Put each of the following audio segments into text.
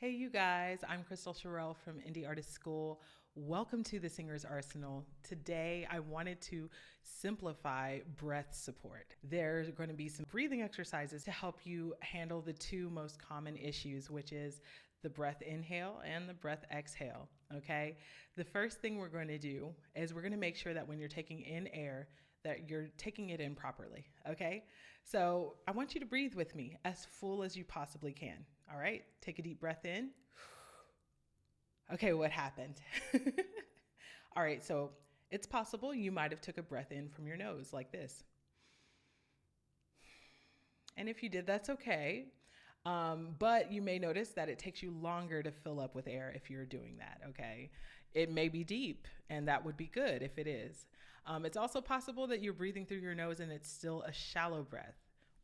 Hey, you guys, I'm Crystal Sherrill from Indie Artist School. Welcome to the Singer's Arsenal. Today, I wanted to simplify breath support. There's going to be some breathing exercises to help you handle the two most common issues, which is the breath inhale and the breath exhale. Okay. The first thing we're going to do is we're going to make sure that when you're taking in air, that you're taking it in properly. Okay. So I want you to breathe with me as full as you possibly can. All right. Take a deep breath in. Okay. What happened? All right. So it's possible you might have took a breath in from your nose like this. And if you did, that's okay. But you may notice that it takes you longer to fill up with air if you're doing that, okay? It may be deep, and that would be good if it is. It's also possible that you're breathing through your nose and it's still a shallow breath.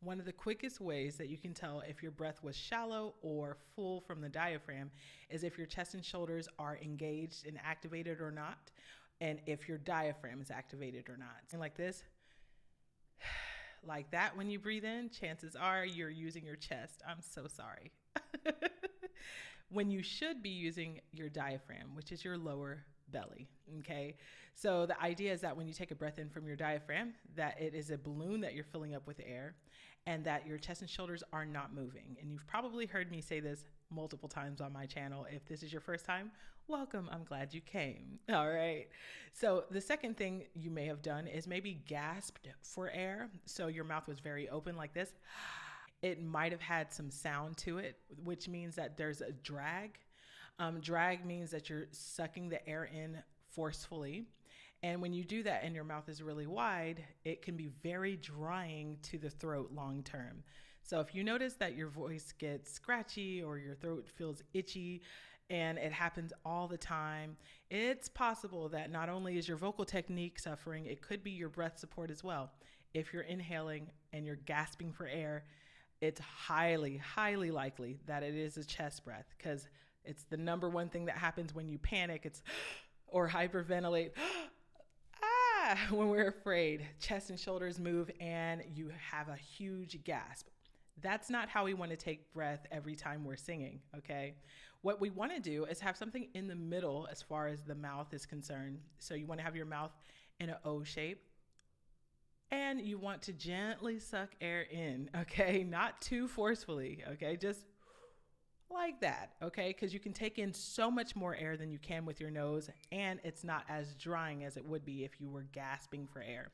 One of the quickest ways that you can tell if your breath was shallow or full from the diaphragm is if your chest and shoulders are engaged and activated or not, and if your diaphragm is activated or not. And like this, like that when you breathe in, chances are you're using your chest. I'm so sorry. When you should be using your diaphragm, which is your lower belly. Okay. So the idea is that when you take a breath in from your diaphragm, that it is a balloon that you're filling up with air and that your chest and shoulders are not moving. And you've probably heard me say this multiple times on my channel. If this is your first time, welcome. I'm glad you came. All right. So the second thing you may have done is maybe gasped for air. So your mouth was very open like this. It might have had some sound to it, which means that there's a drag. Drag means that you're sucking the air in forcefully. And when you do that and your mouth is really wide, it can be very drying to the throat long term. So if you notice that your voice gets scratchy or your throat feels itchy and it happens all the time, it's possible that not only is your vocal technique suffering, it could be your breath support as well. If you're inhaling and you're gasping for air, it's highly, highly likely that it is a chest breath because it's the number one thing that happens when you panic. It's or hyperventilate. When we're afraid, chest and shoulders move and you have a huge gasp. That's not how we want to take breath every time we're singing, okay? What we want to do is have something in the middle as far as the mouth is concerned. So you want to have your mouth in an O shape. And you want to gently suck air in, okay? Not too forcefully, okay? Just like that, okay? Because you can take in so much more air than you can with your nose, and it's not as drying as it would be if you were gasping for air.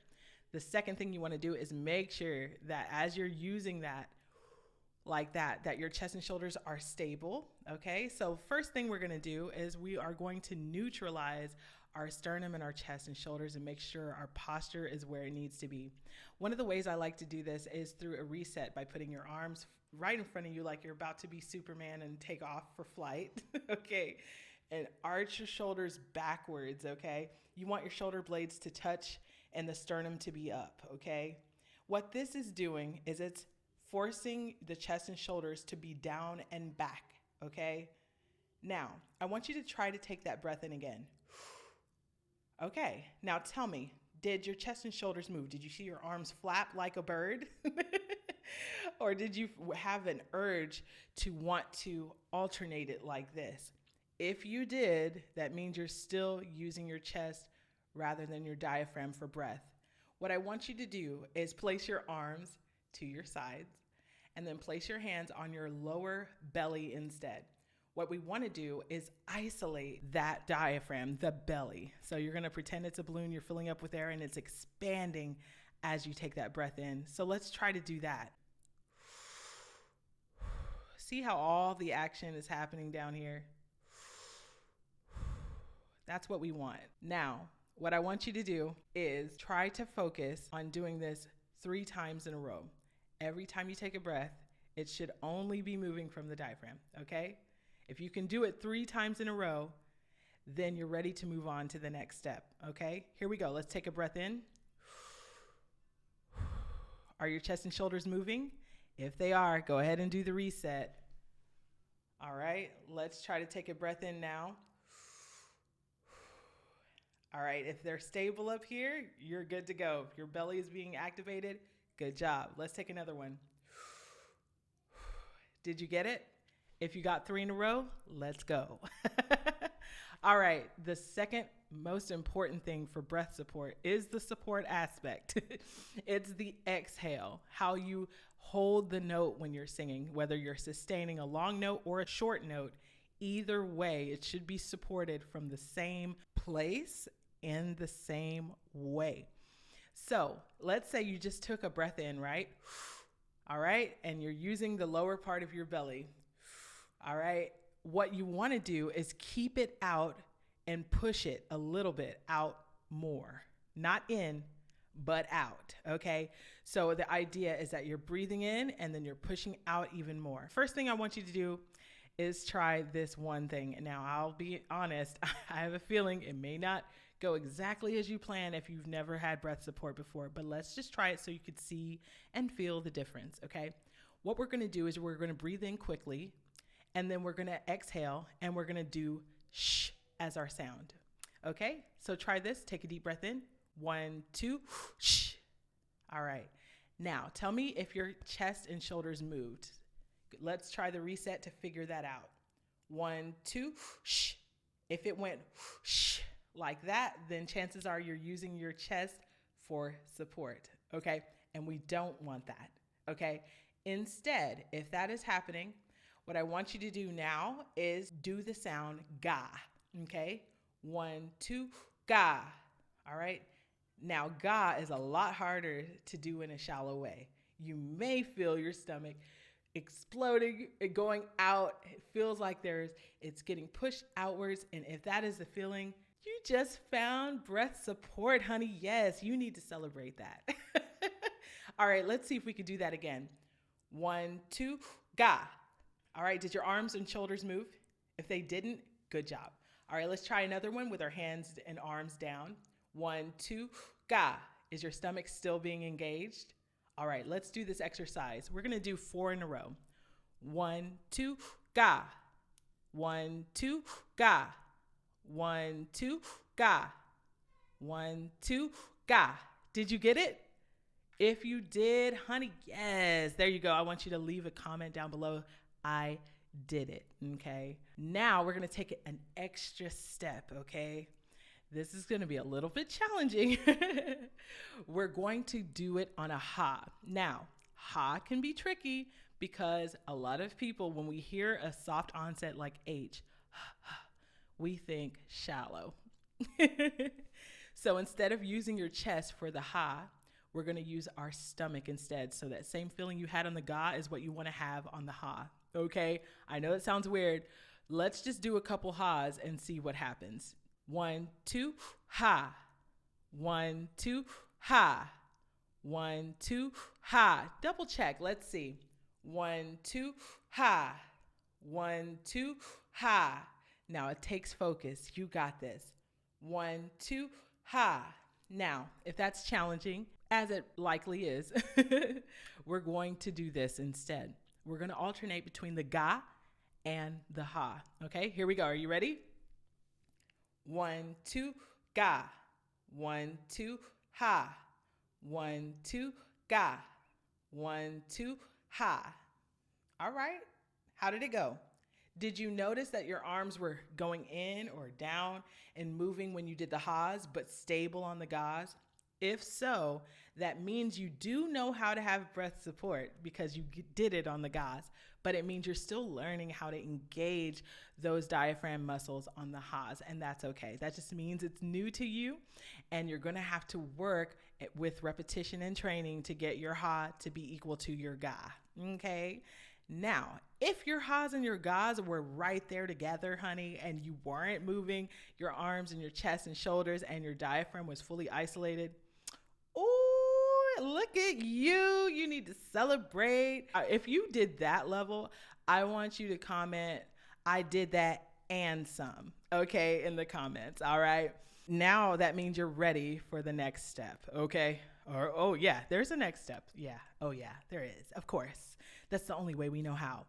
The second thing you want to do is make sure that as you're using that, like that your chest and shoulders are stable, okay? So first thing we're gonna do is we are going to neutralize our sternum and our chest and shoulders and make sure our posture is where it needs to be. One of the ways I like to do this is through a reset by putting your arms right in front of you like you're about to be Superman and take off for flight, okay? And arch your shoulders backwards, okay? You want your shoulder blades to touch and the sternum to be up, okay? What this is doing is it's forcing the chest and shoulders to be down and back, okay? Now, I want you to try to take that breath in again. Okay, now tell me, did your chest and shoulders move? Did you see your arms flap like a bird? Or did you have an urge to want to alternate it like this? If you did, that means you're still using your chest rather than your diaphragm for breath. What I want you to do is place your arms to your sides and then place your hands on your lower belly instead. What we want to do is isolate that diaphragm, the belly. So you're going to pretend it's a balloon you're filling up with air and it's expanding as you take that breath in. So let's try to do that. See how all the action is happening down here? That's what we want. Now, what I want you to do is try to focus on doing this 3 times in a row. Every time you take a breath, it should only be moving from the diaphragm, okay? If you can do it 3 times in a row, then you're ready to move on to the next step, okay? Here we go. Let's take a breath in. Are your chest and shoulders moving? If they are, go ahead and do the reset. All right, let's try to take a breath in now. All right, if they're stable up here, you're good to go. If your belly is being activated, good job. Let's take another one. Did you get it? If you got 3 in a row, let's go. All right. The second most important thing for breath support is the support aspect. It's the exhale, how you hold the note when you're singing, whether you're sustaining a long note or a short note. Either way, it should be supported from the same place in the same way. So let's say you just took a breath in, right? All right. And you're using the lower part of your belly. All right. What you want to do is keep it out and push it a little bit out more, not in, but out. Okay. So the idea is that you're breathing in and then you're pushing out even more. First thing I want you to do is try this one thing. Now, I'll be honest, I have a feeling it may not go exactly as you plan if you've never had breath support before, but let's just try it so you could see and feel the difference, okay? What we're gonna do is we're gonna breathe in quickly, and then we're gonna exhale, and we're gonna do shh as our sound, okay? So try this, take a deep breath in. 1, 2, shh. All right, now tell me if your chest and shoulders moved. Let's try the reset to figure that out. 1, 2, shh. If it went shh like that, then chances are you're using your chest for support, okay? And we don't want that, okay? Instead, if that is happening, what I want you to do now is do the sound ga, okay? 1, 2, ga, all right? Now, ga is a lot harder to do in a shallow way. You may feel your stomach exploding and going out. It feels like it's getting pushed outwards. And if that is the feeling, you just found breath support, honey. Yes, you need to celebrate that. All right, let's see if we could do that again. 1, 2, ga. All right, did your arms and shoulders move? If they didn't, good job. All right, let's try another one with our hands and arms down. 1, 2, ga. Is your stomach still being engaged? All right, let's do this exercise. We're gonna do 4 in a row. 1, 2, ga. 1, 2, ga. 1, 2, ga. 1, 2, ga. Did you get it? If you did, honey, yes. There you go. I want you to leave a comment down below. I did it, okay? Now we're gonna take it an extra step, okay? This is gonna be a little bit challenging. We're going to do it on a ha. Now, ha can be tricky because a lot of people, when we hear a soft onset like H, we think shallow. So instead of using your chest for the ha, we're gonna use our stomach instead. So that same feeling you had on the ga is what you wanna have on the ha, okay? I know that sounds weird. Let's just do a couple ha's and see what happens. 1, 2, ha. 1, 2, ha. 1, 2, ha. Double check. Let's see. 1, 2, ha. 1, 2, ha. Now it takes focus. You got this. 1, 2, ha. Now, if that's challenging, as it likely is, we're going to do this instead. We're going to alternate between the ga and the ha. Okay, here we go. Are you ready? 1, 2, ga. 1, 2, ha. 1, 2, ga. 1, 2, ha. All right. How did it go? Did you notice that your arms were going in or down and moving when you did the ha's, but stable on the ga's? If so, that means you do know how to have breath support because you did it on the ga's, but it means you're still learning how to engage those diaphragm muscles on the ha's, and that's okay. That just means it's new to you, and you're gonna have to work with repetition and training to get your ha to be equal to your ga, okay? Now, if your ha's and your ga's were right there together, honey, and you weren't moving your arms and your chest and shoulders and your diaphragm was fully isolated, oh, look at you. You need to celebrate. If you did that level, I want you to comment, I did that and some, okay, in the comments, all right? Now that means you're ready for the next step, okay? Or, oh yeah, there's a next step. Yeah, oh yeah, there is, of course. That's the only way we know how.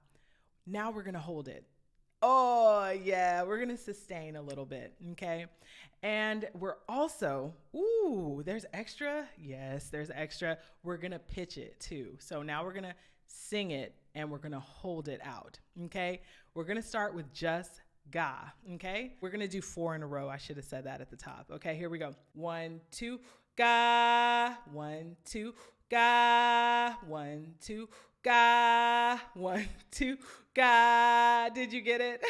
Now we're gonna hold it. Oh yeah, we're gonna sustain a little bit, okay? And we're also, ooh, there's extra. Yes, there's extra. We're gonna pitch it too. So now we're gonna sing it and we're gonna hold it out, okay? We're going to start with just ga, okay? We're going to do 4 in a row. I should have said that at the top. Okay, here we go. 1, 2, ga. 1, 2, ga. 1, 2, ga. 1, 2, ga. Did you get it?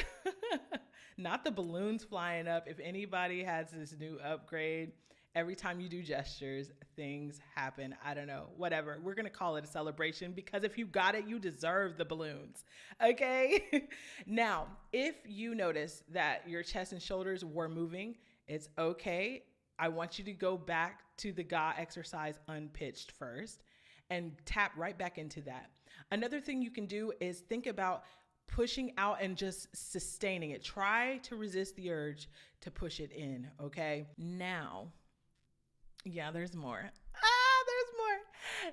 Not the balloons flying up. If anybody has this new upgrade, every time you do gestures, things happen. I don't know, whatever. We're going to call it a celebration because if you got it, you deserve the balloons. Okay. Now, if you notice that your chest and shoulders were moving, it's okay. I want you to go back to the ga exercise unpitched first and tap right back into that. Another thing you can do is think about pushing out and just sustaining it. Try to resist the urge to push it in, okay? Now, yeah, there's more. There's more.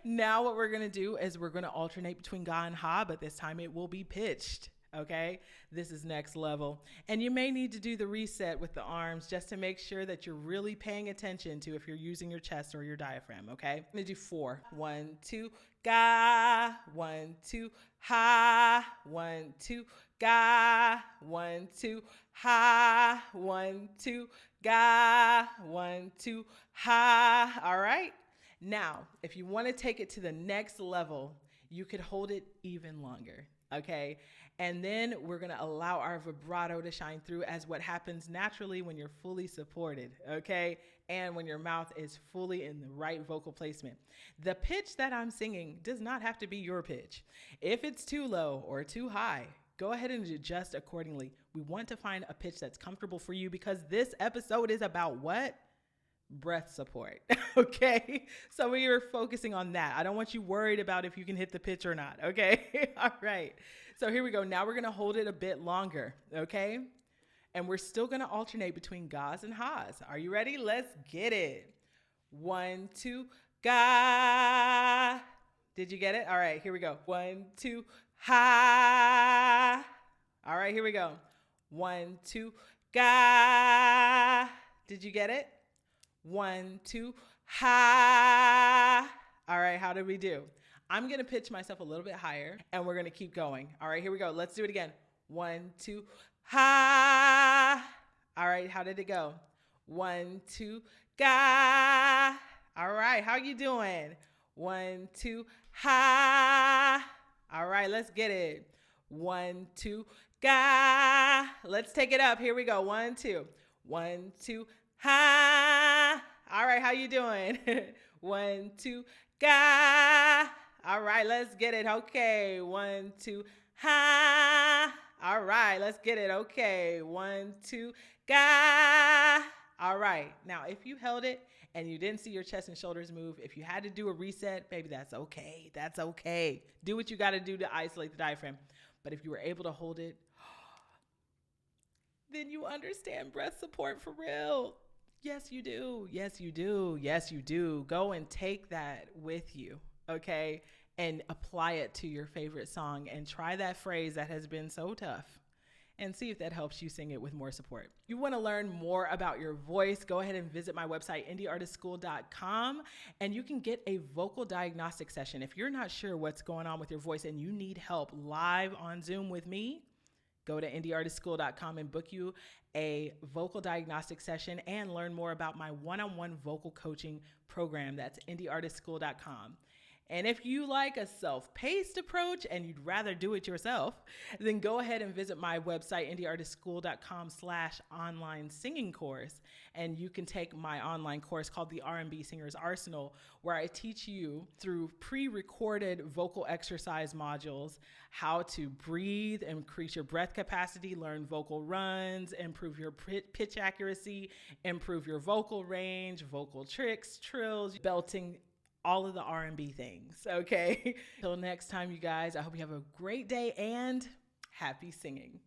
Now what we're going to do is we're going to alternate between ga and ha, but this time it will be pitched, okay? This is next level. And you may need to do the reset with the arms just to make sure that you're really paying attention to if you're using your chest or your diaphragm, okay? I'm going to do 4. 1, 2, ga. 1, 2, ha. 1, 2, ga. 1, 2, ha. 1, 2, ga. 1, 2, ha. All right. Now, if you want to take it to the next level, you could hold it even longer. Okay. And then we're going to allow our vibrato to shine through as what happens naturally when you're fully supported. Okay. And when your mouth is fully in the right vocal placement. The pitch that I'm singing does not have to be your pitch. If it's too low or too high, go ahead and adjust accordingly. We want to find a pitch that's comfortable for you because this episode is about what? Breath support. Okay. So we are focusing on that. I don't want you worried about if you can hit the pitch or not. Okay. All right. So here we go. Now we're going to hold it a bit longer. Okay. And we're still going to alternate between gas and ha's. Are you ready? Let's get it. 1, 2, ga. Did you get it? All right, here we go. 1, 2, ha. All right, here we go. 1, 2, ga. Did you get it? 1, 2, ha. All right, how did we do? I'm going to pitch myself a little bit higher and we're going to keep going. All right, here we go. Let's do it again. 1, 2, ha. All right, how did it go? 1, 2, ga. All right, how you doing? 1, 2, ha. All right, let's get it. 1, 2, ga. Let's take it up. Here we go. 1, 2. 1, 2, ha. All right, how you doing? 1, 2, ga. All right, let's get it. Okay. 1, 2, ha. All right, let's get it. Okay. 1, 2, ga. All right. Now, if you held it and you didn't see your chest and shoulders move, if you had to do a reset, baby, that's okay. That's okay. Do what you got to do to isolate the diaphragm. But if you were able to hold it, then you understand breath support for real. Yes, you do. Yes, you do. Yes, you do. Go and take that with you, okay? And apply it to your favorite song and try that phrase that has been so tough and see if that helps you sing it with more support. You want to learn more about your voice, go ahead and visit my website, indieartistschool.com, and you can get a vocal diagnostic session. If you're not sure what's going on with your voice and you need help live on Zoom with me, go to indieartistschool.com and book you a vocal diagnostic session and learn more about my one-on-one vocal coaching program. That's indieartistschool.com. And if you like a self-paced approach and you'd rather do it yourself, then go ahead and visit my website, indieartistschool.com/online singing course. And you can take my online course called the R&B Singer's Arsenal, where I teach you through pre-recorded vocal exercise modules how to breathe, increase your breath capacity, learn vocal runs, improve your pitch accuracy, improve your vocal range, vocal tricks, trills, belting, all of the R&B things, okay? Till next time, you guys, I hope you have a great day and happy singing.